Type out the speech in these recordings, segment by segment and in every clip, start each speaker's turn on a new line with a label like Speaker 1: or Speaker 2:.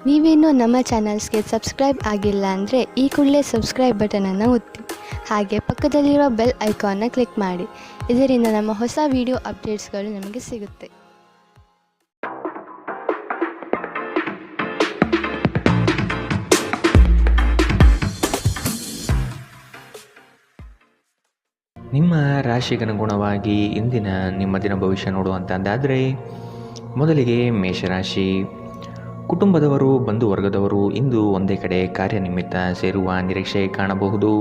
Speaker 1: ನೀವೇನೂ ನಮ್ಮ ಚಾನಲ್ಸ್ಗೆ ಸಬ್ಸ್ಕ್ರೈಬ್ ಆಗಿಲ್ಲ ಅಂದರೆ ಈ ಕೂಡಲೇ ಸಬ್ಸ್ಕ್ರೈಬ್ ಬಟನನ್ನು ಒತ್ತಿ. ಹಾಗೆ ಪಕ್ಕದಲ್ಲಿರೋ ಬೆಲ್ ಐಕಾನ್ನ ಕ್ಲಿಕ್ ಮಾಡಿ. ಇದರಿಂದ ನಮ್ಮ ಹೊಸ ವಿಡಿಯೋ ಅಪ್ಡೇಟ್ಸ್ಗಳು ನಿಮಗೆ ಸಿಗುತ್ತೆ.
Speaker 2: ನಿಮ್ಮ ರಾಶಿಗನುಗುಣವಾಗಿ ಇಂದಿನ ನಿಮ್ಮ ದಿನ ಭವಿಷ್ಯ ನೋಡುವಂಥದ್ದಾದರೆ, ಮೊದಲಿಗೆ ಮೇಷರಾಶಿ. ಕುಟುಂಬದವರು, ಬಂಧುವರ್ಗದವರು ಇಂದು ಒಂದೇ ಕಡೆ ಕಾರ್ಯನಿಮಿತ್ತ ಸೇರುವ ನಿರೀಕ್ಷೆ ಕಾಣಬಹುದು.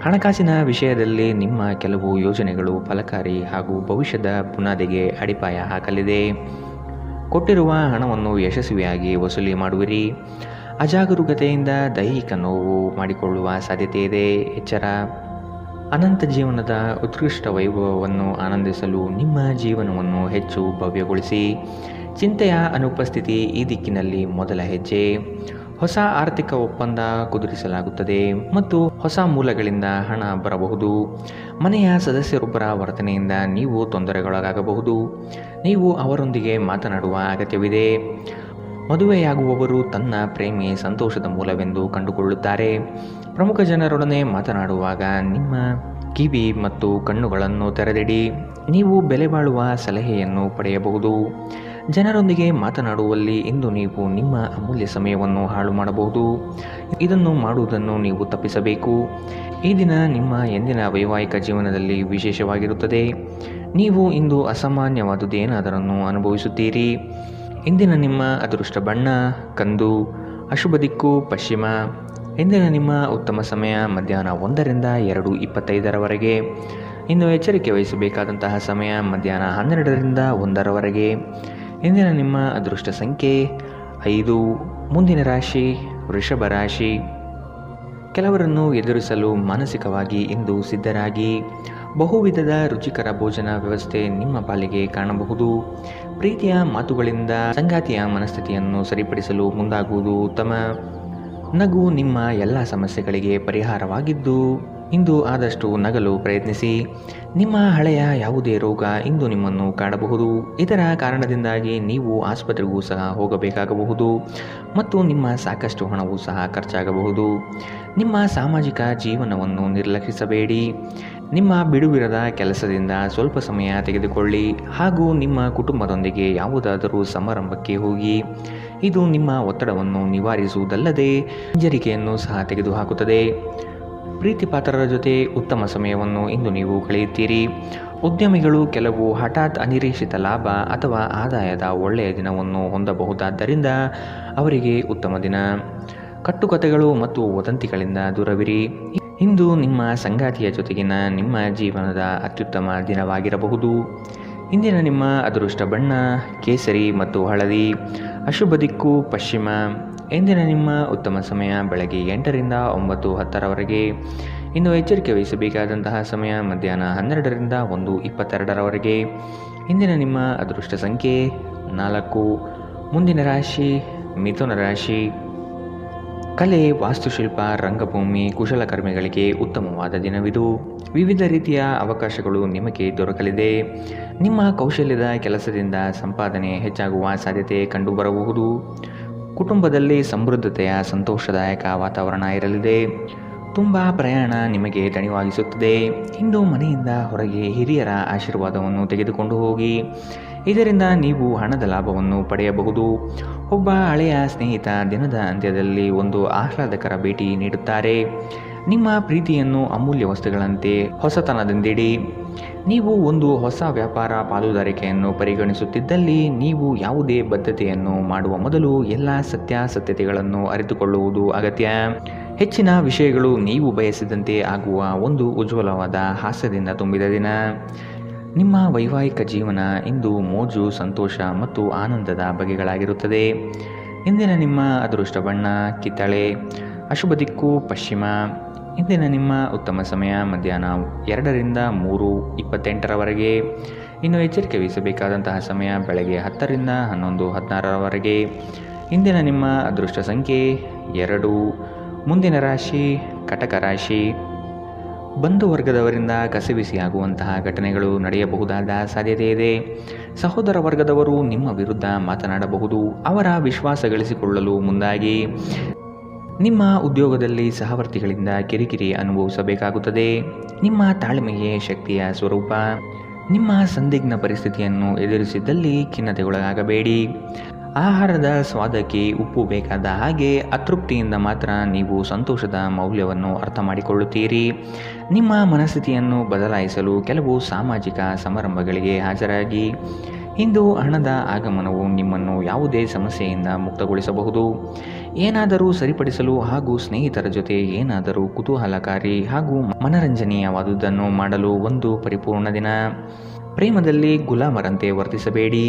Speaker 2: ಹಣಕಾಸಿನ ವಿಷಯದಲ್ಲಿ ನಿಮ್ಮ ಕೆಲವು ಯೋಜನೆಗಳು ಫಲಕಾರಿ ಹಾಗೂ ಭವಿಷ್ಯದ ಬುನಾದಿಗೆ ಅಡಿಪಾಯ ಹಾಕಲಿದೆ. ಕೊಟ್ಟಿರುವ ಹಣವನ್ನು ಯಶಸ್ವಿಯಾಗಿ ವಸೂಲಿ ಮಾಡುವಿರಿ. ಅಜಾಗರೂಕತೆಯಿಂದ ದೈಹಿಕ ನೋವು ಮಾಡಿಕೊಳ್ಳುವ ಸಾಧ್ಯತೆ ಇದೆ, ಎಚ್ಚರ. ಅನಂತ ಜೀವನದ ಉತ್ಕೃಷ್ಟ ವೈಭವವನ್ನು ಆನಂದಿಸಲು ನಿಮ್ಮ ಜೀವನವನ್ನು ಹೆಚ್ಚು ಭವ್ಯಗೊಳಿಸಿ. ಚಿಂತೆಯ ಅನುಪಸ್ಥಿತಿ ಈ ದಿಕ್ಕಿನಲ್ಲಿ ಮೊದಲ ಹೆಜ್ಜೆ. ಹೊಸ ಆರ್ಥಿಕ ಒಪ್ಪಂದ ಕುದುರಿಸಲಾಗುತ್ತದೆ ಮತ್ತು ಹೊಸ ಮೂಲಗಳಿಂದ ಹಣ ಬರಬಹುದು. ಮನೆಯ ಸದಸ್ಯರೊಬ್ಬರ ವರ್ತನೆಯಿಂದ ನೀವು ತೊಂದರೆಗೊಳಗಾಗಬಹುದು. ನೀವು ಅವರೊಂದಿಗೆ ಮಾತನಾಡುವ ಅಗತ್ಯವಿದೆ. ಮದುವೆಯಾಗುವವರು ತನ್ನ ಪ್ರೇಮಿ ಸಂತೋಷದ ಮೂಲವೆಂದು ಕಂಡುಕೊಳ್ಳುತ್ತಾರೆ. ಪ್ರಮುಖ ಜನರೊಡನೆ ಮಾತನಾಡುವಾಗ ನಿಮ್ಮ ಕಿವಿ ಮತ್ತು ಕಣ್ಣುಗಳನ್ನು ತೆರೆದಿಡಿ. ನೀವು ಬೆಲೆ ಬಾಳುವ ಸಲಹೆಯನ್ನು ಪಡೆಯಬಹುದು. ಜನರೊಂದಿಗೆ ಮಾತನಾಡುವಲ್ಲಿ ಇಂದು ನೀವು ನಿಮ್ಮ ಅಮೂಲ್ಯ ಸಮಯವನ್ನು ಹಾಳು ಮಾಡಬಹುದು. ಇದನ್ನು ಮಾಡುವುದನ್ನು ನೀವು ತಪ್ಪಿಸಬೇಕು. ಈ ದಿನ ನಿಮ್ಮ ಎಂದಿನ ವೈವಾಹಿಕ ಜೀವನದಲ್ಲಿ ವಿಶೇಷವಾಗಿರುತ್ತದೆ. ನೀವು ಇಂದು ಅಸಾಮಾನ್ಯವಾದುದೇನಾದರನ್ನು ಅನುಭವಿಸುತ್ತೀರಿ. ಇಂದಿನ ನಿಮ್ಮ ಅದೃಷ್ಟ ಬಣ್ಣ ಕಂದು, ಅಶುಭ ದಿಕ್ಕು ಪಶ್ಚಿಮ. ಇಂದಿನ ನಿಮ್ಮ ಉತ್ತಮ ಸಮಯ ಮಧ್ಯಾಹ್ನ 1 ರಿಂದ 2:25 ಇನ್ನು ಎಚ್ಚರಿಕೆ ವಹಿಸಬೇಕಾದಂತಹ ಸಮಯ ಮಧ್ಯಾಹ್ನ 12 ರಿಂದ 1 ಇಂದಿನ ನಿಮ್ಮ ಅದೃಷ್ಟ ಸಂಖ್ಯೆ 5. ಮುಂದಿನ ರಾಶಿ ವೃಷಭ ರಾಶಿ. ಕೆಲವರನ್ನು ಎದುರಿಸಲು ಮಾನಸಿಕವಾಗಿ ಇಂದು ಸಿದ್ಧರಾಗಿ. ಬಹುವಿಧದ ರುಚಿಕರ ಭೋಜನ ವ್ಯವಸ್ಥೆ ನಿಮ್ಮ ಪಾಲಿಗೆ ಕಾಣಬಹುದು. ಪ್ರೀತಿಯ ಮಾತುಗಳಿಂದ ಸಂಗಾತಿಯ ಮನಸ್ಥಿತಿಯನ್ನು ಸರಿಪಡಿಸಲು ಮುಂದಾಗುವುದು ಉತ್ತಮ. ನಗು ನಿಮ್ಮ ಎಲ್ಲ ಸಮಸ್ಯೆಗಳಿಗೆ ಪರಿಹಾರವಾಗಿದ್ದು ಇಂದು ಆದಷ್ಟು ನಗಲು ಪ್ರಯತ್ನಿಸಿ. ನಿಮ್ಮ ಹಳೆಯ ಯಾವುದೇ ರೋಗ ಇಂದು ನಿಮ್ಮನ್ನು ಕಾಡಬಹುದು. ಇದರ ಕಾರಣದಿಂದಾಗಿ ನೀವು ಆಸ್ಪತ್ರೆಗೂ ಸಹ ಹೋಗಬೇಕಾಗಬಹುದು ಮತ್ತು ನಿಮ್ಮ ಸಾಕಷ್ಟು ಹಣವೂ ಸಹ ಖರ್ಚಾಗಬಹುದು. ನಿಮ್ಮ ಸಾಮಾಜಿಕ ಜೀವನವನ್ನು ನಿರ್ಲಕ್ಷಿಸಬೇಡಿ. ನಿಮ್ಮ ಬಿಡುವಿರದ ಕೆಲಸದಿಂದ ಸ್ವಲ್ಪ ಸಮಯ ತೆಗೆದುಕೊಳ್ಳಿ ಹಾಗೂ ನಿಮ್ಮ ಕುಟುಂಬದೊಂದಿಗೆ ಯಾವುದಾದರೂ ಸಮಾರಂಭಕ್ಕೆ ಹೋಗಿ. ಇದು ನಿಮ್ಮ ಒತ್ತಡವನ್ನು ನಿವಾರಿಸುವುದಲ್ಲದೆ ಹಿಂಜರಿಕೆಯನ್ನು ಸಹ ತೆಗೆದುಹಾಕುತ್ತದೆ. ಪ್ರೀತಿಪಾತ್ರರ ಜೊತೆ ಉತ್ತಮ ಸಮಯವನ್ನು ಇಂದು ನೀವು ಕಳೆಯುತ್ತೀರಿ. ಉದ್ಯಮಿಗಳು ಕೆಲವು ಹಠಾತ್ ಅನಿರೀಕ್ಷಿತ ಲಾಭ ಅಥವಾ ಆದಾಯದ ಒಳ್ಳೆಯ ದಿನವನ್ನು ಹೊಂದಬಹುದಾದ್ದರಿಂದ ಅವರಿಗೆ ಉತ್ತಮ ದಿನ. ಕಟ್ಟುಕತೆಗಳು ಮತ್ತು ವದಂತಿಗಳಿಂದ ದೂರವಿರಿ. ಇಂದು ನಿಮ್ಮ ಸಂಗಾತಿಯ ಜೊತೆಗಿನ ನಿಮ್ಮ ಜೀವನದ ಅತ್ಯುತ್ತಮ ದಿನವಾಗಿರಬಹುದು. ಇಂದಿನ ನಿಮ್ಮ ಅದೃಷ್ಟ ಬಣ್ಣ ಕೇಸರಿ ಮತ್ತು ಹಳದಿ, ಅಶುಭ ದಿಕ್ಕು ಪಶ್ಚಿಮ. ಇಂದಿನ ನಿಮ್ಮ ಉತ್ತಮ ಸಮಯ ಬೆಳಗ್ಗೆ 8 ರಿಂದ 9:10 ಇನ್ನು ಎಚ್ಚರಿಕೆ ವಹಿಸಬೇಕಾದಂತಹ ಸಮಯ ಮಧ್ಯಾಹ್ನ 12 ರಿಂದ 1:22 ಇಂದಿನ ನಿಮ್ಮ ಅದೃಷ್ಟ ಸಂಖ್ಯೆ 4. ಮುಂದಿನ ರಾಶಿ ಮಿಥುನ ರಾಶಿ. ಕಲೆ, ವಾಸ್ತುಶಿಲ್ಪ, ರಂಗಭೂಮಿ, ಕುಶಲಕರ್ಮಿಗಳಿಗೆ ಉತ್ತಮವಾದ ದಿನವಿದು. ವಿವಿಧ ರೀತಿಯ ಅವಕಾಶಗಳು ನಿಮಗೆ ದೊರಕಲಿದೆ. ನಿಮ್ಮ ಕೌಶಲ್ಯದ ಕೆಲಸದಿಂದ ಸಂಪಾದನೆ ಹೆಚ್ಚಾಗುವ ಸಾಧ್ಯತೆ ಕಂಡುಬರಬಹುದು. ಕುಟುಂಬದಲ್ಲಿ ಸಮೃದ್ಧತೆಯ ಸಂತೋಷದಾಯಕ ವಾತಾವರಣ ಇರಲಿದೆ. ತುಂಬ ಪ್ರಯಾಣ ನಿಮಗೆ ದಣಿವಾಗಿಸುತ್ತದೆ. ಇಂದು ಮನೆಯಿಂದ ಹೊರಗೆ ಹಿರಿಯರ ಆಶೀರ್ವಾದವನ್ನು ತೆಗೆದುಕೊಂಡು ಹೋಗಿ. ಇದರಿಂದ ನೀವು ಹಣದ ಲಾಭವನ್ನು ಪಡೆಯಬಹುದು. ಒಬ್ಬ ಹಳೆಯ ಸ್ನೇಹಿತ ದಿನದ ಅಂತ್ಯದಲ್ಲಿ ಒಂದು ಆಹ್ಲಾದಕರ ಭೇಟಿ ನೀಡುತ್ತಾರೆ. ನಿಮ್ಮ ಪ್ರೀತಿಯನ್ನು ಅಮೂಲ್ಯ ವಸ್ತುಗಳಂತೆ ಹೊಸತನದಿಂದಿಡಿ. ನೀವು ಒಂದು ಹೊಸ ವ್ಯಾಪಾರ ಪಾಲುದಾರಿಕೆಯನ್ನು ಪರಿಗಣಿಸುತ್ತಿದ್ದಲ್ಲಿ ನೀವು ಯಾವುದೇ ಬದ್ಧತೆಯನ್ನು ಮಾಡುವ ಮೊದಲು ಎಲ್ಲ ಸತ್ಯಾಸತ್ಯತೆಗಳನ್ನು ಅರಿತುಕೊಳ್ಳುವುದು ಅಗತ್ಯ. ಹೆಚ್ಚಿನ ವಿಷಯಗಳು ನೀವು ಬಯಸಿದಂತೆ ಆಗುವ ಒಂದು ಉಜ್ವಲವಾದ ಹಾಸ್ಯದಿಂದ ತುಂಬಿದ ದಿನ. ನಿಮ್ಮ ವೈವಾಹಿಕ ಜೀವನ ಇಂದು ಮೋಜು, ಸಂತೋಷ ಮತ್ತು ಆನಂದದ ಬಗೆಗಳಾಗಿರುತ್ತದೆ. ಇಂದಿನ ನಿಮ್ಮ ಅದೃಷ್ಟ ಬಣ್ಣ ಕಿತ್ತಳೆ, ಅಶುಭ ದಿಕ್ಕು ಪಶ್ಚಿಮ. ಇಂದಿನ ನಿಮ್ಮ ಉತ್ತಮ ಸಮಯ ಮಧ್ಯಾಹ್ನ 2 ರಿಂದ 3:28 ಇನ್ನು ಎಚ್ಚರಿಕೆ ವಹಿಸಬೇಕಾದಂತಹ ಸಮಯ ಬೆಳಗ್ಗೆ 10 ರಿಂದ 11:16 ಇಂದಿನ ನಿಮ್ಮ ಅದೃಷ್ಟ ಸಂಖ್ಯೆ 2. ಮುಂದಿನ ರಾಶಿ ಕಟಕ ರಾಶಿ. ಬಂಧು ವರ್ಗದವರಿಂದ ಕಸಿವಿಸಿಯಾಗುವಂತಹ ಘಟನೆಗಳು ನಡೆಯಬಹುದಾದ ಸಾಧ್ಯತೆ ಇದೆ. ಸಹೋದರ ವರ್ಗದವರು ನಿಮ್ಮ ವಿರುದ್ಧ ಮಾತನಾಡಬಹುದು. ಅವರ ವಿಶ್ವಾಸ ಗಳಿಸಿಕೊಳ್ಳಲು ಮುಂದಾಗಿ ನಿಮ್ಮ ಉದ್ಯೋಗದಲ್ಲಿ ಸಹವರ್ತಿಗಳಿಂದ ಕಿರಿಕಿರಿ ಅನುಭವಿಸಬೇಕಾಗುತ್ತದೆ. ನಿಮ್ಮ ತಾಳ್ಮೆಯೇ ಶಕ್ತಿಯ ಸ್ವರೂಪ. ನಿಮ್ಮ ಸಂದಿಗ್ಧ ಪರಿಸ್ಥಿತಿಯನ್ನು ಎದುರಿಸಿದಲ್ಲಿ ಖಿನ್ನತೆಗೊಳಗಾಗಬೇಡಿ. ಆಹಾರದ ಸ್ವಾದಕ್ಕೆ ಉಪ್ಪು ಬೇಕಾದ ಹಾಗೆ ಅತೃಪ್ತಿಯಿಂದ ಮಾತ್ರ ನೀವು ಸಂತೋಷದ ಮೌಲ್ಯವನ್ನು ಅರ್ಥ ಮಾಡಿಕೊಳ್ಳುತ್ತೀರಿ. ನಿಮ್ಮ ಮನಸ್ಥಿತಿಯನ್ನು ಬದಲಾಯಿಸಲು ಕೆಲವು ಸಾಮಾಜಿಕ ಸಮಾರಂಭಗಳಿಗೆ ಹಾಜರಾಗಿ. ಇಂದು ಹಣದ ಆಗಮನವು ನಿಮ್ಮನ್ನು ಯಾವುದೇ ಸಮಸ್ಯೆಯಿಂದ ಮುಕ್ತಗೊಳಿಸಬಹುದು. ಏನಾದರೂ ಸರಿಪಡಿಸಲು ಹಾಗೂ ಸ್ನೇಹಿತರ ಜೊತೆ ಏನಾದರೂ ಕುತೂಹಲಕಾರಿ ಹಾಗೂ ಮನರಂಜನೀಯವಾದುದನ್ನು ಮಾಡಲು ಒಂದು ಪರಿಪೂರ್ಣ ದಿನ. ಪ್ರೇಮದಲ್ಲಿ ಗುಲಾಮರಂತೆ ವರ್ತಿಸಬೇಡಿ.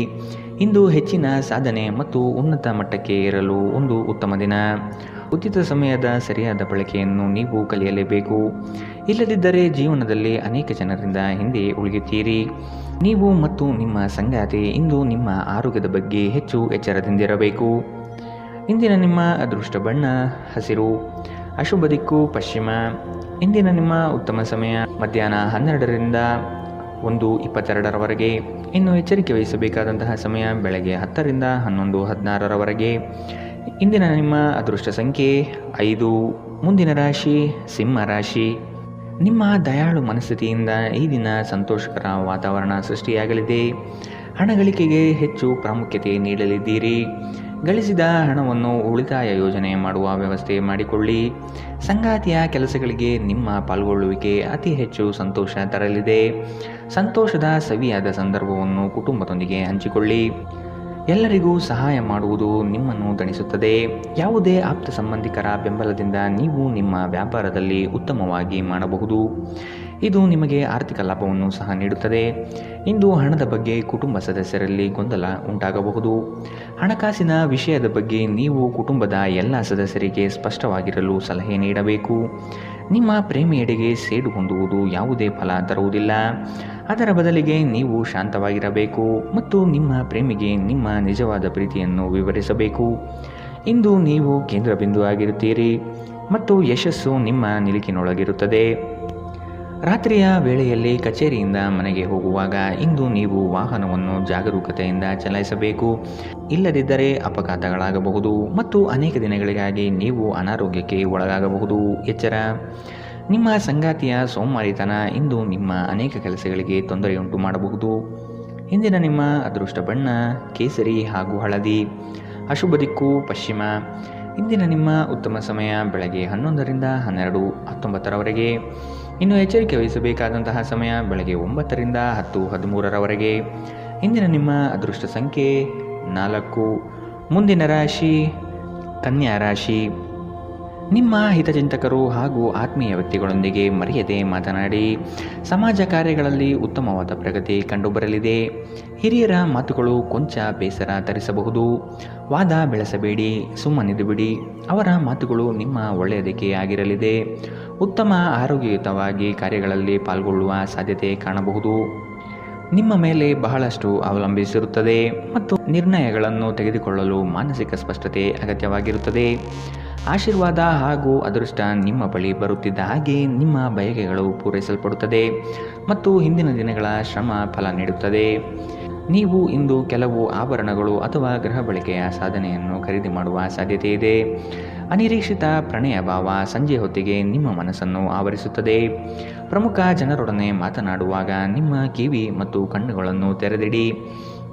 Speaker 2: ಇಂದು ಹೆಚ್ಚಿನ ಸಾಧನೆ ಮತ್ತು ಉನ್ನತ ಮಟ್ಟಕ್ಕೆ ಏರಲು ಒಂದು ಉತ್ತಮ ದಿನ. ಉಚಿತ ಸಮಯದ ಸರಿಯಾದ ಬಳಕೆಯನ್ನು ನೀವು ಕಲಿಯಲೇಬೇಕು. ಇಲ್ಲದಿದ್ದರೆ ಜೀವನದಲ್ಲಿ ಅನೇಕ ಜನರಿಂದ ಹಿಂದೆ ಉಳಿಯುತ್ತೀರಿ. ನೀವು ಮತ್ತು ನಿಮ್ಮ ಸಂಗಾತಿ ಇಂದು ನಿಮ್ಮ ಆರೋಗ್ಯದ ಬಗ್ಗೆ ಹೆಚ್ಚು ಎಚ್ಚರದಿಂದಿರಬೇಕು. ಇಂದಿನ ನಿಮ್ಮ ಅದೃಷ್ಟ ಬಣ್ಣ ಹಸಿರು. ಅಶುಭ ದಿಕ್ಕು ಪಶ್ಚಿಮ. ಇಂದಿನ ನಿಮ್ಮ ಉತ್ತಮ ಸಮಯ ಮಧ್ಯಾಹ್ನ 12ರಿಂದ 1:22 ಇನ್ನು ಎಚ್ಚರಿಕೆ ವಹಿಸಬೇಕಾದಂತಹ ಸಮಯ ಬೆಳಗ್ಗೆ 10ರಿಂದ 11:16 ಇಂದಿನ ನಿಮ್ಮ ಅದೃಷ್ಟ ಸಂಖ್ಯೆ 5. ಮುಂದಿನ ರಾಶಿ ಸಿಂಹ ರಾಶಿ. ನಿಮ್ಮ ದಯಾಳು ಮನಸ್ಥಿತಿಯಿಂದ ಈ ದಿನ ಸಂತೋಷಕರ ವಾತಾವರಣ ಸೃಷ್ಟಿಯಾಗಲಿದೆ. ಹಣ ಗಳಿಕೆಗೆ ಹೆಚ್ಚು ಪ್ರಾಮುಖ್ಯತೆ ನೀಡಲಿದ್ದೀರಿ. ಗಳಿಸಿದ ಹಣವನ್ನು ಉಳಿತಾಯ ಯೋಜನೆ ಮಾಡುವ ವ್ಯವಸ್ಥೆ ಮಾಡಿಕೊಳ್ಳಿ. ಸಂಗಾತಿಯ ಕೆಲಸಗಳಿಗೆ ನಿಮ್ಮ ಪಾಲ್ಗೊಳ್ಳುವಿಕೆ ಅತಿ ಹೆಚ್ಚು ಸಂತೋಷ ತರಲಿದೆ. ಸಂತೋಷದ ಸವಿಯಾದ ಸಂದರ್ಭವನ್ನು ಕುಟುಂಬದೊಂದಿಗೆ ಹಂಚಿಕೊಳ್ಳಿ. ಎಲ್ಲರಿಗೂ ಸಹಾಯ ಮಾಡುವುದು ನಿಮ್ಮನ್ನು ತಣಿಸುತ್ತದೆ. ಯಾವುದೇ ಆಪ್ತ ಸಂಬಂಧಿಕರ ಬೆಂಬಲದಿಂದ ನೀವು ನಿಮ್ಮ ವ್ಯಾಪಾರದಲ್ಲಿ ಉತ್ತಮವಾಗಿ ಮಾಡಬಹುದು. ಇದು ನಿಮಗೆ ಆರ್ಥಿಕ ಲಾಭವನ್ನು ಸಹ ನೀಡುತ್ತದೆ. ಇಂದು ಹಣದ ಬಗ್ಗೆ ಕುಟುಂಬ ಸದಸ್ಯರಲ್ಲಿ ಗೊಂದಲ ಉಂಟಾಗಬಹುದು. ಹಣಕಾಸಿನ ವಿಷಯದ ಬಗ್ಗೆ ನೀವು ಕುಟುಂಬದ ಎಲ್ಲ ಸದಸ್ಯರಿಗೆ ಸ್ಪಷ್ಟವಾಗಿರಲು ಸಲಹೆ ನೀಡಬೇಕು. ನಿಮ್ಮ ಪ್ರೇಮಿಯೆಡೆಗೆ ಸೇಡು ಹೊಂದುವುದು ಯಾವುದೇ ಫಲ ತರುವುದಿಲ್ಲ. ಅದರ ಬದಲಿಗೆ ನೀವು ಶಾಂತವಾಗಿರಬೇಕು ಮತ್ತು ನಿಮ್ಮ ಪ್ರೇಮಿಗೆ ನಿಮ್ಮ ನಿಜವಾದ ಪ್ರೀತಿಯನ್ನು ವಿವರಿಸಬೇಕು. ಇಂದು ನೀವು ಕೇಂದ್ರ ಬಿಂದು ಆಗಿರುತ್ತೀರಿ ಮತ್ತು ಯಶಸ್ಸು ನಿಮ್ಮ ನಿಲುಕಿನೊಳಗಿರುತ್ತದೆ. ರಾತ್ರಿಯ ವೇಳೆಯಲ್ಲಿ ಕಚೇರಿಯಿಂದ ಮನೆಗೆ ಹೋಗುವಾಗ ಇಂದು ನೀವು ವಾಹನವನ್ನು ಜಾಗರೂಕತೆಯಿಂದ ಚಲಾಯಿಸಬೇಕು. ಇಲ್ಲದಿದ್ದರೆ ಅಪಘಾತಗಳಾಗಬಹುದು ಮತ್ತು ಅನೇಕ ದಿನಗಳಿಗಾಗಿ ನೀವು ಅನಾರೋಗ್ಯಕ್ಕೆ ಒಳಗಾಗಬಹುದು. ಎಚ್ಚರ. ನಿಮ್ಮ ಸಂಗಾತಿಯ ಸೋಮಾರಿತನ ಇಂದು ನಿಮ್ಮ ಅನೇಕ ಕೆಲಸಗಳಿಗೆ ತೊಂದರೆಯುಂಟು ಮಾಡಬಹುದು. ಇಂದಿನ ನಿಮ್ಮ ಅದೃಷ್ಟ ಬಣ್ಣ ಕೇಸರಿ ಹಾಗೂ ಹಳದಿ. ಅಶುಭ ದಿಕ್ಕು ಪಶ್ಚಿಮ. ಇಂದಿನ ನಿಮ್ಮ ಉತ್ತಮ ಸಮಯ ಬೆಳಗ್ಗೆ 11ರಿಂದ 12:19 ಇನ್ನು ಎಚ್ಚರಿಕೆ ವಹಿಸಬೇಕಾದಂತಹ ಸಮಯ ಬೆಳಗ್ಗೆ 9ರಿಂದ 10:13 ಇಂದಿನ ನಿಮ್ಮ ಅದೃಷ್ಟ ಸಂಖ್ಯೆ 4. ಮುಂದಿನ ರಾಶಿ ಕನ್ಯಾ ರಾಶಿ. ನಿಮ್ಮ ಹಿತಚಿಂತಕರು ಹಾಗೂ ಆತ್ಮೀಯ ವ್ಯಕ್ತಿಗಳೊಂದಿಗೆ ಮರೆಯದೆ ಮಾತನಾಡಿ. ಸಮಾಜ ಕಾರ್ಯಗಳಲ್ಲಿ ಉತ್ತಮವಾದ ಪ್ರಗತಿ ಕಂಡುಬರಲಿದೆ. ಹಿರಿಯರ ಮಾತುಗಳು ಕೊಂಚ ಬೇಸರ ತರಿಸಬಹುದು. ವಾದ ಬೆಳೆಸಬೇಡಿ, ಸುಮ್ಮನಿದು ಬಿಡಿ. ಅವರ ಮಾತುಗಳು ನಿಮ್ಮ ಒಳ್ಳೆಯದಕ್ಕೆ ಆಗಿರಲಿದೆ. ಉತ್ತಮ ಆರೋಗ್ಯಯುತವಾಗಿ ಕಾರ್ಯಗಳಲ್ಲಿ ಪಾಲ್ಗೊಳ್ಳುವ ಸಾಧ್ಯತೆ ಕಾಣಬಹುದು. ನಿಮ್ಮ ಮೇಲೆ ಬಹಳಷ್ಟು ಅವಲಂಬಿಸಿರುತ್ತದೆ ಮತ್ತು ನಿರ್ಣಯಗಳನ್ನು ತೆಗೆದುಕೊಳ್ಳಲು ಮಾನಸಿಕ ಸ್ಪಷ್ಟತೆ ಅಗತ್ಯವಾಗಿರುತ್ತದೆ. ಆಶೀರ್ವಾದ ಹಾಗೂ ಅದೃಷ್ಟ ನಿಮ್ಮ ಬಳಿ ಬರುತ್ತಿದ್ದ ಹಾಗೆ ನಿಮ್ಮ ಬಯಕೆಗಳು ಪೂರೈಸಲ್ಪಡುತ್ತದೆ ಮತ್ತು ಹಿಂದಿನ ದಿನಗಳ ಶ್ರಮ ಫಲ ನೀಡುತ್ತದೆ. ನೀವು ಇಂದು ಕೆಲವು ಆಭರಣಗಳು ಅಥವಾ ಗೃಹ ಬಳಕೆಯ ಸಾಧನೆಯನ್ನು ಖರೀದಿ ಮಾಡುವ ಸಾಧ್ಯತೆ ಇದೆ. ಅನಿರೀಕ್ಷಿತ ಪ್ರಣಯ ಭಾವ ಸಂಜೆ ಹೊತ್ತಿಗೆ ನಿಮ್ಮ ಮನಸ್ಸನ್ನು ಆವರಿಸುತ್ತದೆ. ಪ್ರಮುಖ ಜನರೊಡನೆ ಮಾತನಾಡುವಾಗ ನಿಮ್ಮ ಕಿವಿ ಮತ್ತು ಕಣ್ಣುಗಳನ್ನು ತೆರೆದಿಡಿ.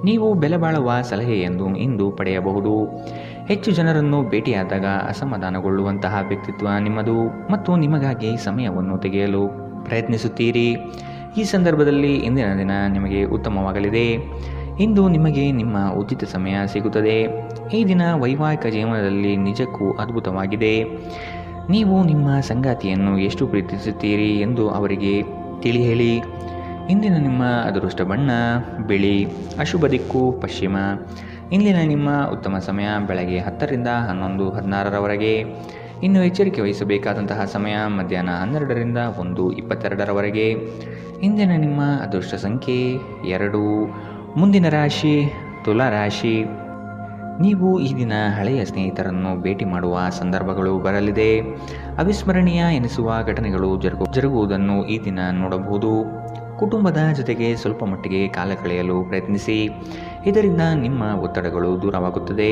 Speaker 2: ನೀವು ಬೆಲೆಬಾಳುವ ಸಲಹೆಯನ್ನು ಇಂದು ಪಡೆಯಬಹುದು. ಹೆಚ್ಚು ಜನರನ್ನು ಭೇಟಿಯಾದಾಗ ಅಸಮಾಧಾನಗೊಳ್ಳುವಂತಹ ವ್ಯಕ್ತಿತ್ವ ನಿಮ್ಮದು ಮತ್ತು ನಿಮಗಾಗಿ ಸಮಯವನ್ನು ತೆಗೆಯಲು ಪ್ರಯತ್ನಿಸುತ್ತೀರಿ. ಈ ಸಂದರ್ಭದಲ್ಲಿ ಇಂದಿನ ದಿನ ನಿಮಗೆ ಉತ್ತಮವಾಗಲಿದೆ. ಇಂದು ನಿಮಗೆ ನಿಮ್ಮ ಉಚಿತ ಸಮಯ ಸಿಗುತ್ತದೆ. ಈ ದಿನ ವೈವಾಹಿಕ ಜೀವನದಲ್ಲಿ ನಿಜಕ್ಕೂ ಅದ್ಭುತವಾಗಿದೆ. ನೀವು ನಿಮ್ಮ ಸಂಗಾತಿಯನ್ನು ಎಷ್ಟು ಪ್ರೀತಿಸುತ್ತೀರಿ ಎಂದು ಅವರಿಗೆ ತಿಳಿ ಹೇಳಿ. ಇಂದಿನ ನಿಮ್ಮ ಅದೃಷ್ಟ ಬಣ್ಣ ಬಿಳಿ. ಅಶುಭ ದಿಕ್ಕು ಪಶ್ಚಿಮ. ಇಂದಿನ ನಿಮ್ಮ ಉತ್ತಮ ಸಮಯ ಬೆಳಗ್ಗೆ 10ರಿಂದ 11:16 ಇನ್ನು ಎಚ್ಚರಿಕೆ ವಹಿಸಬೇಕಾದಂತಹ ಸಮಯ ಮಧ್ಯಾಹ್ನ 12ರಿಂದ 1:22 ಇಂದಿನ ನಿಮ್ಮ ಅದೃಷ್ಟ ಸಂಖ್ಯೆ 2. ಮುಂದಿನ ರಾಶಿ ತುಲಾ ರಾಶಿ. ನೀವು ಈ ದಿನ ಹಳೆಯ ಸ್ನೇಹಿತರನ್ನು ಭೇಟಿ ಮಾಡುವ ಸಂದರ್ಭಗಳು ಬರಲಿದೆ. ಅವಿಸ್ಮರಣೀಯ ಎನಿಸುವ ಘಟನೆಗಳು ಜರುಗುವುದನ್ನು ಈ ದಿನ ನೋಡಬಹುದು. ಕುಟುಂಬದ ಜೊತೆಗೆ ಸ್ವಲ್ಪ ಮಟ್ಟಿಗೆ ಕಾಲ ಕಳೆಯಲು ಪ್ರಯತ್ನಿಸಿ. ಇದರಿಂದ ನಿಮ್ಮ ಒತ್ತಡಗಳು ದೂರವಾಗುತ್ತದೆ.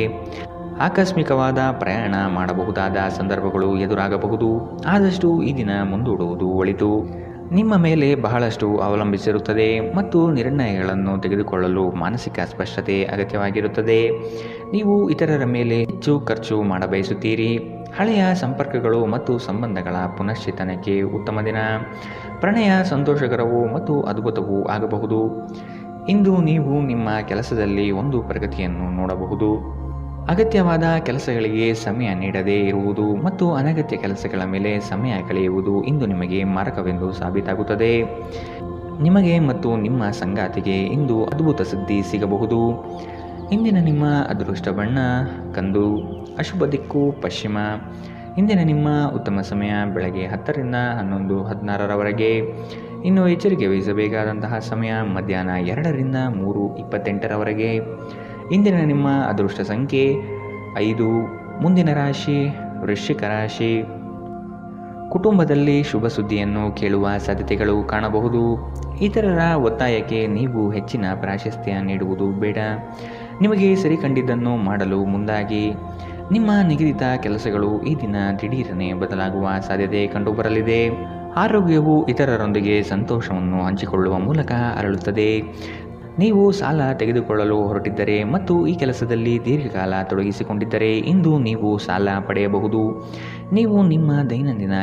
Speaker 2: ಆಕಸ್ಮಿಕವಾದ ಪ್ರಯಾಣ ಮಾಡಬಹುದಾದ ಸಂದರ್ಭಗಳು ಎದುರಾಗಬಹುದು. ಆದಷ್ಟು ಈ ದಿನ ಮುಂದೂಡುವುದು ಒಳಿತು. ನಿಮ್ಮ ಮೇಲೆ ಬಹಳಷ್ಟು ಅವಲಂಬಿಸಿರುತ್ತದೆ ಮತ್ತು ನಿರ್ಣಯಗಳನ್ನು ತೆಗೆದುಕೊಳ್ಳಲು ಮಾನಸಿಕ ಸ್ಪಷ್ಟತೆ ಅಗತ್ಯವಾಗಿರುತ್ತದೆ. ನೀವು ಇತರರ ಮೇಲೆ ಹೆಚ್ಚು ಖರ್ಚು ಮಾಡಬಯಸುತ್ತೀರಿ. ಹಳೆಯ ಸಂಪರ್ಕಗಳು ಮತ್ತು ಸಂಬಂಧಗಳ ಪುನಶ್ಚೇತನಕ್ಕೆ ಉತ್ತಮ ದಿನ. ಪ್ರಣಯ ಸಂತೋಷಕರವೂ ಮತ್ತು ಅದ್ಭುತವೂ ಆಗಬಹುದು. ಇಂದು ನೀವು ನಿಮ್ಮ ಕೆಲಸದಲ್ಲಿ ಒಂದು ಪ್ರಗತಿಯನ್ನು ನೋಡಬಹುದು. ಅಗತ್ಯವಾದ ಕೆಲಸಗಳಿಗೆ ಸಮಯ ನೀಡದೇ ಇರುವುದು ಮತ್ತು ಅನಗತ್ಯ ಕೆಲಸಗಳ ಮೇಲೆ ಸಮಯ ಕಳೆಯುವುದು ಇಂದು ನಿಮಗೆ ಮಾರಕವೆಂದು ಸಾಬೀತಾಗುತ್ತದೆ. ನಿಮಗೆ ಮತ್ತು ನಿಮ್ಮ ಸಂಗಾತಿಗೆ ಇಂದು ಅದ್ಭುತ ಸುದ್ದಿ ಸಿಗಬಹುದು. ಇಂದಿನ ನಿಮ್ಮ ಅದೃಷ್ಟ ಬಣ್ಣ ಕಂದು. ಅಶುಭ ದಿಕ್ಕು ಪಶ್ಚಿಮ. ಇಂದಿನ ನಿಮ್ಮ ಉತ್ತಮ ಸಮಯ ಬೆಳಗ್ಗೆ 10ರಿಂದ 11:16ರವರೆಗೆ. ಇನ್ನು ಎಚ್ಚರಿಕೆ ವಹಿಸಬೇಕಾದಂತಹ ಸಮಯ ಮಧ್ಯಾಹ್ನ 2ರಿಂದ 3:28ರವರೆಗೆ. ಇಂದಿನ ನಿಮ್ಮ ಅದೃಷ್ಟ ಸಂಖ್ಯೆ 5. ಮುಂದಿನ ರಾಶಿ ವೃಶ್ಚಿಕ ರಾಶಿ. ಕುಟುಂಬದಲ್ಲಿ ಶುಭ ಸುದ್ದಿಯನ್ನು ಕೇಳುವ ಸಾಧ್ಯತೆಗಳು ಕಾಣಬಹುದು. ಇತರರ ಒತ್ತಾಯಕ್ಕೆ ನೀವು ಹೆಚ್ಚಿನ ಪ್ರಾಶಸ್ತ್ಯ ನೀಡುವುದು ಬೇಡ. ನಿಮಗೆ ಸರಿಕಂಡಿದ್ದನ್ನು ಮಾಡಲು ಮುಂದಾಗಿ. ನಿಮ್ಮ ನಿಗದಿತ ಕೆಲಸಗಳು ಈ ದಿನ ದಿಢೀರನೆ ಬದಲಾಗುವ ಸಾಧ್ಯತೆ ಕಂಡುಬರಲಿದೆ. ಆರೋಗ್ಯವು ಇತರರೊಂದಿಗೆ ಸಂತೋಷವನ್ನು ಹಂಚಿಕೊಳ್ಳುವ ಮೂಲಕ ಅರಳುತ್ತದೆ. ನೀವು ಸಾಲ ತೆಗೆದುಕೊಳ್ಳಲು ಹೊರಟಿದ್ದರೆ ಮತ್ತು ಈ ಕೆಲಸದಲ್ಲಿ ದೀರ್ಘಕಾಲ ತೊಡಗಿಸಿಕೊಂಡಿದ್ದರೆ ಇಂದು ನೀವು ಸಾಲ ಪಡೆಯಬಹುದು. ನೀವು ನಿಮ್ಮ ದೈನಂದಿನ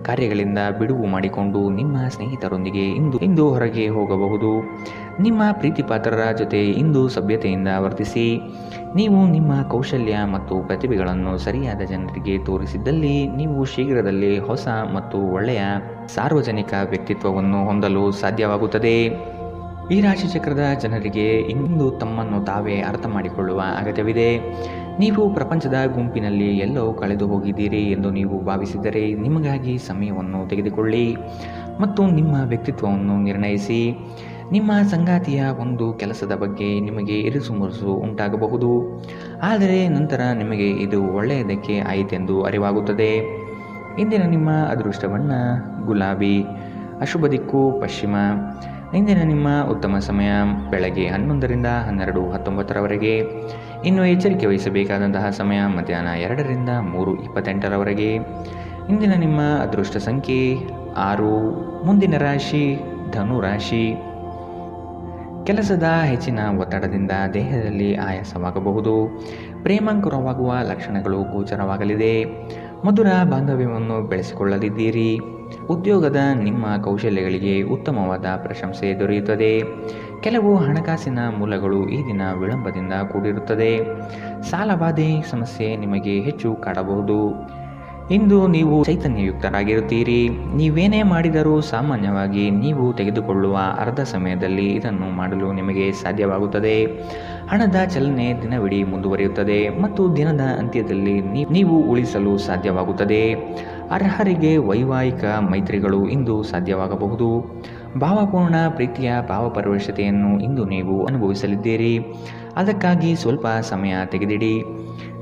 Speaker 2: ಕಾರ್ಯಗಳಿಂದ ಬಿಡುವು ಮಾಡಿಕೊಂಡು ನಿಮ್ಮ ಸ್ನೇಹಿತರೊಂದಿಗೆ ಇಂದು ಹೊರಗೆ ಹೋಗಬಹುದು. ನಿಮ್ಮ ಪ್ರೀತಿಪಾತ್ರರ ಜೊತೆ ಇಂದು ಸಭ್ಯತೆಯಿಂದ ವರ್ತಿಸಿ. ನೀವು ನಿಮ್ಮ ಕೌಶಲ್ಯ ಮತ್ತು ಪ್ರತಿಭೆಗಳನ್ನು ಸರಿಯಾದ ಜನರಿಗೆ ತೋರಿಸಿದ್ದಲ್ಲಿ ನೀವು ಶೀಘ್ರದಲ್ಲೇ ಹೊಸ ಮತ್ತು ಒಳ್ಳೆಯ ಸಾರ್ವಜನಿಕ ವ್ಯಕ್ತಿತ್ವವನ್ನು ಹೊಂದಲು ಸಾಧ್ಯವಾಗುತ್ತದೆ. ಈ ರಾಶಿಚಕ್ರದ ಜನರಿಗೆ ಇಂದು ತಮ್ಮನ್ನು ತಾವೇ ಅರ್ಥ ಮಾಡಿಕೊಳ್ಳುವ ಅಗತ್ಯವಿದೆ. ನೀವು ಪ್ರಪಂಚದ ಗುಂಪಿನಲ್ಲಿ ಎಲ್ಲೋ ಕಳೆದು ಹೋಗಿದ್ದೀರಿ ಎಂದು ನೀವು ಭಾವಿಸಿದರೆ ನಿಮಗಾಗಿ ಸಮಯವನ್ನು ತೆಗೆದುಕೊಳ್ಳಿ ಮತ್ತು ನಿಮ್ಮ ವ್ಯಕ್ತಿತ್ವವನ್ನು ನಿರ್ಣಯಿಸಿ. ನಿಮ್ಮ ಸಂಗಾತಿಯ ಒಂದು ಕೆಲಸದ ಬಗ್ಗೆ ನಿಮಗೆ ಇರಿಸುಮುರುಸು ಉಂಟಾಗಬಹುದು, ಆದರೆ ನಂತರ ನಿಮಗೆ ಇದು ಒಳ್ಳೆಯದಕ್ಕೆ ಆಯಿತೆಂದು ಅರಿವಾಗುತ್ತದೆ. ಇಂದಿನ ನಿಮ್ಮ ಅದೃಷ್ಟ ಬಣ್ಣ ಗುಲಾಬಿ. ಅಶುಭ ದಿಕ್ಕು ಪಶ್ಚಿಮ. ಇಂದಿನ ನಿಮ್ಮ ಉತ್ತಮ ಸಮಯ ಬೆಳಗ್ಗೆ 11ರಿಂದ 12:19ರವರೆಗೆ. ಇನ್ನು ಎಚ್ಚರಿಕೆ ವಹಿಸಬೇಕಾದಂತಹ ಸಮಯ ಮಧ್ಯಾಹ್ನ 2ರಿಂದ 3:28ರವರೆಗೆ. ಇಂದಿನ ನಿಮ್ಮ ಅದೃಷ್ಟ ಸಂಖ್ಯೆ 6. ಮುಂದಿನ ರಾಶಿ ಧನು ರಾಶಿ. ಕೆಲಸದ ಹೆಚ್ಚಿನ ಒತ್ತಡದಿಂದ ದೇಹದಲ್ಲಿ ಆಯಾಸವಾಗಬಹುದು. ಪ್ರೇಮಾಂಕುರವಾಗುವ ಲಕ್ಷಣಗಳು ಗೋಚರವಾಗಲಿದೆ. ಮಧುರ ಬಾಂಧವ್ಯವನ್ನು ಬೆಳೆಸಿಕೊಳ್ಳಲಿದ್ದೀರಿ. ಉದ್ಯೋಗದ ನಿಮ್ಮ ಕೌಶಲ್ಯಗಳಿಗೆ ಉತ್ತಮವಾದ ಪ್ರಶಂಸೆ ದೊರೆಯುತ್ತದೆ. ಕೆಲವು ಹಣಕಾಸಿನ ಮೂಲಗಳು ಈ ದಿನ ವಿಳಂಬದಿಂದ ಕೂಡಿರುತ್ತದೆ. ಸಾಲಬಾಧೆ ಸಮಸ್ಯೆ ನಿಮಗೆ ಹೆಚ್ಚು ಕಾಡಬಹುದು. ಇಂದು ನೀವು ಚೈತನ್ಯಯುಕ್ತರಾಗಿರುತ್ತೀರಿ. ನೀವೇನೇ ಮಾಡಿದರೂ ಸಾಮಾನ್ಯವಾಗಿ ನೀವು ತೆಗೆದುಕೊಳ್ಳುವ ಅರ್ಧ ಸಮಯದಲ್ಲಿ ಇದನ್ನು ಮಾಡಲು ನಿಮಗೆ ಸಾಧ್ಯವಾಗುತ್ತದೆ. ಹಣದ ಚಲನೆ ದಿನವಿಡೀ ಮುಂದುವರಿಯುತ್ತದೆ ಮತ್ತು ದಿನದ ಅಂತ್ಯದಲ್ಲಿ ನೀವು ಉಳಿಸಲು ಸಾಧ್ಯವಾಗುತ್ತದೆ. ಅರ್ಹರಿಗೆ ವೈವಾಹಿಕ ಮೈತ್ರಿಗಳು ಇಂದು ಸಾಧ್ಯವಾಗಬಹುದು. ಭಾವಪೂರ್ಣ ಪ್ರೀತಿಯ ಭಾವಪರವಶತೆಯನ್ನು ಇಂದು ನೀವು ಅನುಭವಿಸಲಿದ್ದೀರಿ. ಅದಕ್ಕಾಗಿ ಸ್ವಲ್ಪ ಸಮಯ ತೆಗೆದಿಡಿ.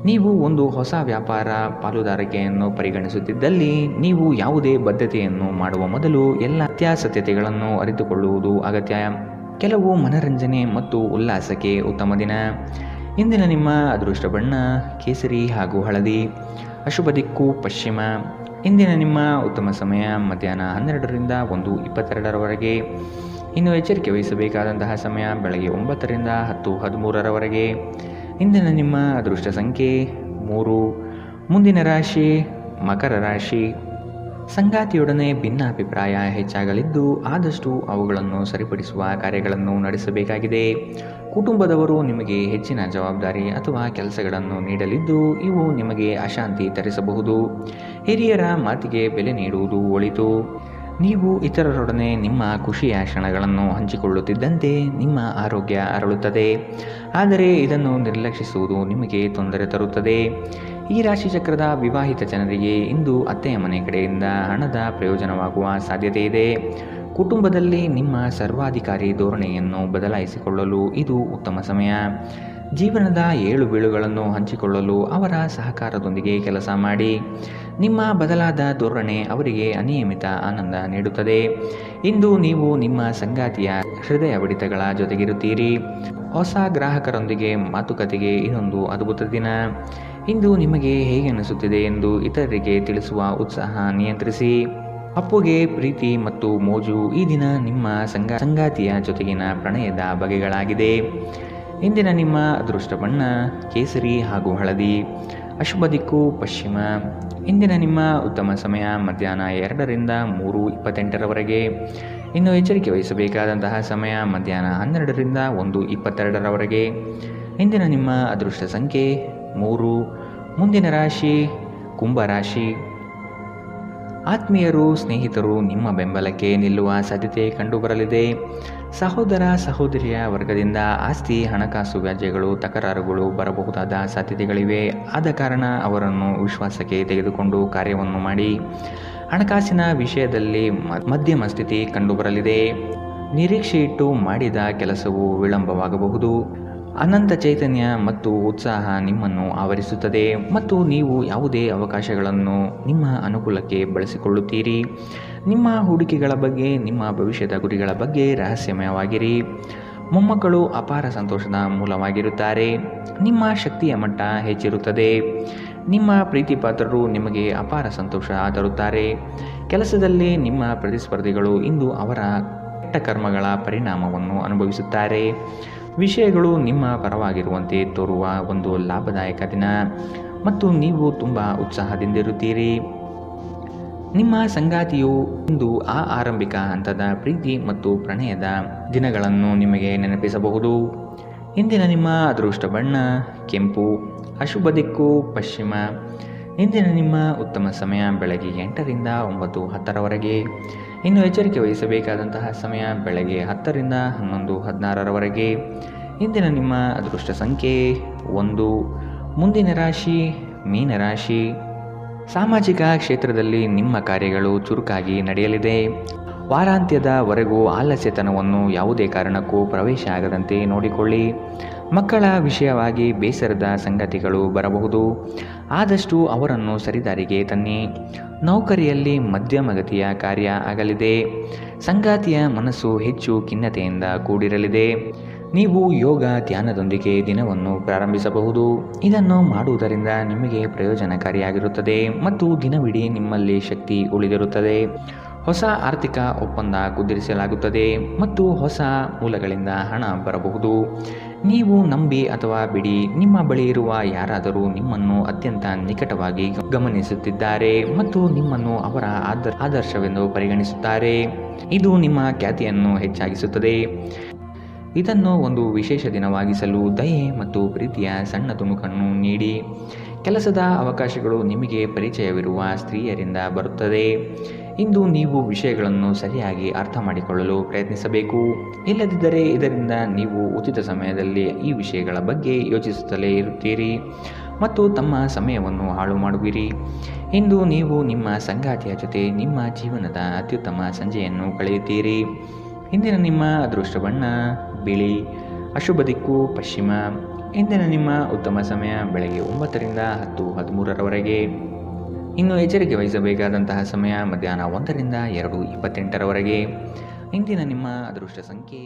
Speaker 2: ನೀವು ಒಂದು ಹೊಸ ವ್ಯಾಪಾರ ಪಾಲುದಾರಿಕೆಯನ್ನು ಪರಿಗಣಿಸುತ್ತಿದ್ದಲ್ಲಿ ನೀವು ಯಾವುದೇ ಬದ್ಧತೆಯನ್ನು ಮಾಡುವ ಮೊದಲು ಎಲ್ಲ ಅತ್ಯಾಸತ್ಯತೆಗಳನ್ನು ಅರಿತುಕೊಳ್ಳುವುದು ಅಗತ್ಯ. ಕೆಲವು ಮನರಂಜನೆ ಮತ್ತು ಉಲ್ಲಾಸಕ್ಕೆ ಉತ್ತಮ ದಿನ. ಇಂದಿನ ನಿಮ್ಮ ಅದೃಷ್ಟ ಬಣ್ಣ ಕೇಸರಿ ಹಾಗೂ ಹಳದಿ. ಅಶುಭ ದಿಕ್ಕು ಪಶ್ಚಿಮ. ಇಂದಿನ ನಿಮ್ಮ ಉತ್ತಮ ಸಮಯ ಮಧ್ಯಾಹ್ನ 12ರಿಂದ 1:22ರವರೆಗೆ. ಇನ್ನು ಎಚ್ಚರಿಕೆ ವಹಿಸಬೇಕಾದಂತಹ ಸಮಯ ಬೆಳಗ್ಗೆ 9ರಿಂದ 10:13ರವರೆಗೆ. ಇಂದಿನ ನಿಮ್ಮ ಅದೃಷ್ಟ ಸಂಖ್ಯೆ 3. ಮುಂದಿನ ರಾಶಿ ಮಕರ ರಾಶಿ. ಸಂಗಾತಿಯೊಡನೆ ಭಿನ್ನಾಭಿಪ್ರಾಯ ಹೆಚ್ಚಾಗಲಿದ್ದು ಆದಷ್ಟು ಅವುಗಳನ್ನು ಸರಿಪಡಿಸುವ ಕಾರ್ಯಗಳನ್ನು ನಡೆಸಬೇಕಾಗಿದೆ. ಕುಟುಂಬದವರು ನಿಮಗೆ ಹೆಚ್ಚಿನ ಜವಾಬ್ದಾರಿ ಅಥವಾ ಕೆಲಸಗಳನ್ನು ನೀಡಲಿದ್ದು ಇವು ನಿಮಗೆ ಅಶಾಂತಿ ತರಿಸಬಹುದು. ಹಿರಿಯರ ಮಾತಿಗೆ ಬೆಲೆ ನೀಡುವುದು ಒಳಿತು. ನೀವು ಇತರರೊಡನೆ ನಿಮ್ಮ ಖುಷಿಯ ಕ್ಷಣಗಳನ್ನು ಹಂಚಿಕೊಳ್ಳುತ್ತಿದ್ದಂತೆ ನಿಮ್ಮ ಆರೋಗ್ಯ ಅರಳುತ್ತದೆ, ಆದರೆ ಇದನ್ನು ನಿರ್ಲಕ್ಷಿಸುವುದು ನಿಮಗೆ ತೊಂದರೆ ತರುತ್ತದೆ. ಈ ರಾಶಿಚಕ್ರದ ವಿವಾಹಿತ ಜನರಿಗೆ ಇಂದು ಅತ್ತೆಯ ಮನೆ ಕಡೆಯಿಂದ ಹಣದ ಪ್ರಯೋಜನವಾಗುವ ಸಾಧ್ಯತೆ ಇದೆ. ಕುಟುಂಬದಲ್ಲಿ ನಿಮ್ಮ ಸರ್ವಾಧಿಕಾರಿ ಧೋರಣೆಯನ್ನು ಬದಲಾಯಿಸಿಕೊಳ್ಳಲು ಇದು ಉತ್ತಮ ಸಮಯ. ಜೀವನದ ಏಳು ಬೀಳುಗಳನ್ನು ಹಂಚಿಕೊಳ್ಳಲು ಅವರ ಸಹಕಾರದೊಂದಿಗೆ ಕೆಲಸ ಮಾಡಿ. ನಿಮ್ಮ ಬದಲಾದ ಧೋರಣೆ ಅವರಿಗೆ ಅನಿಯಮಿತ ಆನಂದ ನೀಡುತ್ತದೆ. ಇಂದು ನೀವು ನಿಮ್ಮ ಸಂಗಾತಿಯ ಹೃದಯ ಬಡಿತಗಳ ಜೊತೆಗಿರುತ್ತೀರಿ. ಹೊಸ ಗ್ರಾಹಕರೊಂದಿಗೆ ಮಾತುಕತೆಗೆ ಇದೊಂದು ಅದ್ಭುತ ದಿನ. ಇಂದು ನಿಮಗೆ ಹೇಗೆ ಅನಿಸುತ್ತಿದೆ ಎಂದು ಇತರರಿಗೆ ತಿಳಿಸುವ ಉತ್ಸಾಹ ನಿಯಂತ್ರಿಸಿ. ಅಪ್ಪುಗೆ ಪ್ರೀತಿ ಮತ್ತು ಮೋಜು ಈ ದಿನ ನಿಮ್ಮ ಸಂಗಾತಿಯ ಜೊತೆಗಿನ ಪ್ರಣಯದ ಬಗೆಗಳಾಗಿದೆ. ಇಂದಿನ ನಿಮ್ಮ ಅದೃಷ್ಟ ಬಣ್ಣ ಕೇಸರಿ ಹಾಗೂ ಹಳದಿ. ಅಶುಭ ದಿಕ್ಕು ಪಶ್ಚಿಮ. ಇಂದಿನ ನಿಮ್ಮ ಉತ್ತಮ ಸಮಯ ಮಧ್ಯಾಹ್ನ 2ರಿಂದ 3:28ರವರೆಗೆ. ಇನ್ನು ಎಚ್ಚರಿಕೆ ವಹಿಸಬೇಕಾದಂತಹ ಸಮಯ ಮಧ್ಯಾಹ್ನ 12ರಿಂದ 1:22ರವರೆಗೆ. ಇಂದಿನ ನಿಮ್ಮ ಅದೃಷ್ಟ ಸಂಖ್ಯೆ 3. ಮುಂದಿನ ರಾಶಿ ಕುಂಭರಾಶಿ. ಆತ್ಮೀಯರು, ಸ್ನೇಹಿತರು ನಿಮ್ಮ ಬೆಂಬಲಕ್ಕೆ ನಿಲ್ಲುವ ಸಾಧ್ಯತೆ ಕಂಡುಬರಲಿದೆ. ಸಹೋದರ ಸಹೋದರಿಯ ವರ್ಗದಿಂದ ಆಸ್ತಿ, ಹಣಕಾಸು ವ್ಯಾಜ್ಯಗಳು, ತಕರಾರುಗಳು ಬರಬಹುದಾದ ಸಾಧ್ಯತೆಗಳಿವೆ. ಆದ ಕಾರಣ ಅವರನ್ನು ವಿಶ್ವಾಸಕ್ಕೆ ತೆಗೆದುಕೊಂಡು ಕಾರ್ಯವನ್ನು ಮಾಡಿ. ಹಣಕಾಸಿನ ವಿಷಯದಲ್ಲಿ ಮಧ್ಯಮ ಸ್ಥಿತಿ ಕಂಡುಬರಲಿದೆ. ನಿರೀಕ್ಷೆಯಿಟ್ಟು ಮಾಡಿದ ಕೆಲಸವು ವಿಳಂಬವಾಗಬಹುದು. ಅನಂತ ಚೈತನ್ಯ ಮತ್ತು ಉತ್ಸಾಹ ನಿಮ್ಮನ್ನು ಆವರಿಸುತ್ತದೆ ಮತ್ತು ನೀವು ಯಾವುದೇ ಅವಕಾಶಗಳನ್ನು ನಿಮ್ಮ ಅನುಕೂಲಕ್ಕೆ ಬಳಸಿಕೊಳ್ಳುತ್ತೀರಿ. ನಿಮ್ಮ ಹೂಡಿಕೆಗಳ ಬಗ್ಗೆ, ನಿಮ್ಮ ಭವಿಷ್ಯದ ಗುರಿಗಳ ಬಗ್ಗೆ ರಹಸ್ಯಮಯವಾಗಿರಿ. ಮೊಮ್ಮಕ್ಕಳು ಅಪಾರ ಸಂತೋಷದ ಮೂಲವಾಗಿರುತ್ತಾರೆ. ನಿಮ್ಮ ಶಕ್ತಿಯ ಮಟ್ಟ ಹೆಚ್ಚಿರುತ್ತದೆ. ನಿಮ್ಮ ಪ್ರೀತಿಪಾತ್ರರು ನಿಮಗೆ ಅಪಾರ ಸಂತೋಷ ತರುತ್ತಾರೆ. ಕೆಲಸದಲ್ಲಿ ನಿಮ್ಮ ಪ್ರತಿಸ್ಪರ್ಧಿಗಳು ಇಂದು ಅವರ ಕೆಟ್ಟ ಕರ್ಮಗಳ ಪರಿಣಾಮವನ್ನು ಅನುಭವಿಸುತ್ತಾರೆ. ವಿಷಯಗಳು ನಿಮ್ಮ ಪರವಾಗಿರುವಂತೆ ತೋರುವ ಒಂದು ಲಾಭದಾಯಕ ದಿನ ಮತ್ತು ನೀವು ತುಂಬ ಉತ್ಸಾಹದಿಂದಿರುತ್ತೀರಿ. ನಿಮ್ಮ ಸಂಗಾತಿಯು ಇಂದು ಆರಂಭಿಕ ಹಂತದ ಪ್ರೀತಿ ಮತ್ತು ಪ್ರಣಯದ ದಿನಗಳನ್ನು ನಿಮಗೆ ನೆನಪಿಸಬಹುದು. ಇಂದಿನ ನಿಮ್ಮ ಅದೃಷ್ಟ ಬಣ್ಣ ಕೆಂಪು. ಅಶುಭ ದಿಕ್ಕು ಪಶ್ಚಿಮ. ಇಂದಿನ ನಿಮ್ಮ ಉತ್ತಮ ಸಮಯ ಬೆಳಗ್ಗೆ 8ರಿಂದ 9:10ರವರೆಗೆ. ಇನ್ನು ಎಚ್ಚರಿಕೆ ವಹಿಸಬೇಕಾದಂತಹ ಸಮಯ ಬೆಳಗ್ಗೆ 10ರಿಂದ 11:16ರವರೆಗೆ. ಇಂದಿನ ನಿಮ್ಮ ಅದೃಷ್ಟ ಸಂಖ್ಯೆ 1. ಮುಂದಿನ ರಾಶಿ ಮೀನರಾಶಿ. ಸಾಮಾಜಿಕ ಕ್ಷೇತ್ರದಲ್ಲಿ ನಿಮ್ಮ ಕಾರ್ಯಗಳು ಚುರುಕಾಗಿ ನಡೆಯಲಿದೆ. ವಾರಾಂತ್ಯದವರೆಗೂ ಆಲಸ್ಯತನವನ್ನು ಯಾವುದೇ ಕಾರಣಕ್ಕೂ ಪ್ರವೇಶ ಆಗದಂತೆ ನೋಡಿಕೊಳ್ಳಿ. ಮಕ್ಕಳ ವಿಷಯವಾಗಿ ಬೇಸರದ ಸಂಗತಿಗಳು ಬರಬಹುದು. ಆದಷ್ಟು ಅವರನ್ನು ಸರಿದಾರಿಗೆ ತನ್ನಿ. ನೌಕರಿಯಲ್ಲಿ ಮಧ್ಯಮಗತಿಯ ಕಾರ್ಯ ಆಗಲಿದೆ. ಸಂಗಾತಿಯ ಮನಸ್ಸು ಹೆಚ್ಚು ಖಿನ್ನತೆಯಿಂದ ಕೂಡಿರಲಿದೆ. ನೀವು ಯೋಗ ಧ್ಯಾನದೊಂದಿಗೆ ದಿನವನ್ನು ಪ್ರಾರಂಭಿಸಬಹುದು. ಇದನ್ನು ಮಾಡುವುದರಿಂದ ನಿಮಗೆ ಪ್ರಯೋಜನಕಾರಿಯಾಗಿರುತ್ತದೆ ಮತ್ತು ದಿನವಿಡೀ ನಿಮ್ಮಲ್ಲಿ ಶಕ್ತಿ ಉಳಿದಿರುತ್ತದೆ. ಹೊಸ ಆರ್ಥಿಕ ಒಪ್ಪಂದ ಕುದುರಿಸಲಾಗುತ್ತದೆ ಮತ್ತು ಹೊಸ ಮೂಲಗಳಿಂದ ಹಣ ಬರಬಹುದು. ನೀವು ನಂಬಿ ಅಥವಾ ಬಿಡಿ, ನಿಮ್ಮ ಬಳಿ ಇರುವ ಯಾರಾದರೂ ನಿಮ್ಮನ್ನು ಅತ್ಯಂತ ನಿಕಟವಾಗಿ ಗಮನಿಸುತ್ತಿದ್ದಾರೆ ಮತ್ತು ನಿಮ್ಮನ್ನು ಅವರ ಆದರ್ಶವೆಂದು ಪರಿಗಣಿಸುತ್ತಾರೆ. ಇದು ನಿಮ್ಮ ಖ್ಯಾತಿಯನ್ನು ಹೆಚ್ಚಾಗಿಸುತ್ತದೆ. ಇದನ್ನು ಒಂದು ವಿಶೇಷ ದಿನವಾಗಿಸಲು ದಯೆ ಮತ್ತು ಪ್ರೀತಿಯ ಸಣ್ಣ ತುಣುಕನ್ನು ನೀಡಿ. ಕೆಲಸದ ಅವಕಾಶಗಳು ನಿಮಗೆ ಪರಿಚಯವಿರುವ ಸ್ತ್ರೀಯರಿಂದ ಬರುತ್ತದೆ. ಇಂದು ನೀವು ವಿಷಯಗಳನ್ನು ಸರಿಯಾಗಿ ಅರ್ಥ ಮಾಡಿಕೊಳ್ಳಲು ಪ್ರಯತ್ನಿಸಬೇಕು. ಇಲ್ಲದಿದ್ದರೆ ಇದರಿಂದ ನೀವು ಉಚಿತ ಸಮಯದಲ್ಲಿ ಈ ವಿಷಯಗಳ ಬಗ್ಗೆ ಯೋಚಿಸುತ್ತಲೇ ಇರುತ್ತೀರಿ ಮತ್ತು ತಮ್ಮ ಸಮಯವನ್ನು ಹಾಳು ಮಾಡುವಿರಿ. ಇಂದು ನೀವು ನಿಮ್ಮ ಸಂಗಾತಿಯ ಜೊತೆ ನಿಮ್ಮ ಜೀವನದ ಅತ್ಯುತ್ತಮ ಸಂಜೆಯನ್ನು ಕಳೆಯುತ್ತೀರಿ. ಇಂದಿನ ನಿಮ್ಮ ಅದೃಷ್ಟ ಬಣ್ಣ ಬಿಳಿ. ಅಶುಭ ದಿಕ್ಕು ಪಶ್ಚಿಮ. ಇಂದಿನ ನಿಮ್ಮ ಉತ್ತಮ ಸಮಯ ಬೆಳಗ್ಗೆ 9ರಿಂದ 10:13ರವರೆಗೆ. ಇನ್ನು ಎಚ್ಚರಿಕೆ ವಹಿಸಬೇಕಾದಂತಹ ಸಮಯ ಮಧ್ಯಾಹ್ನ 1ರಿಂದ 2:28ರವರೆಗೆ. ಇಂದಿನ ನಿಮ್ಮ ಅದೃಷ್ಟ ಸಂಖ್ಯೆ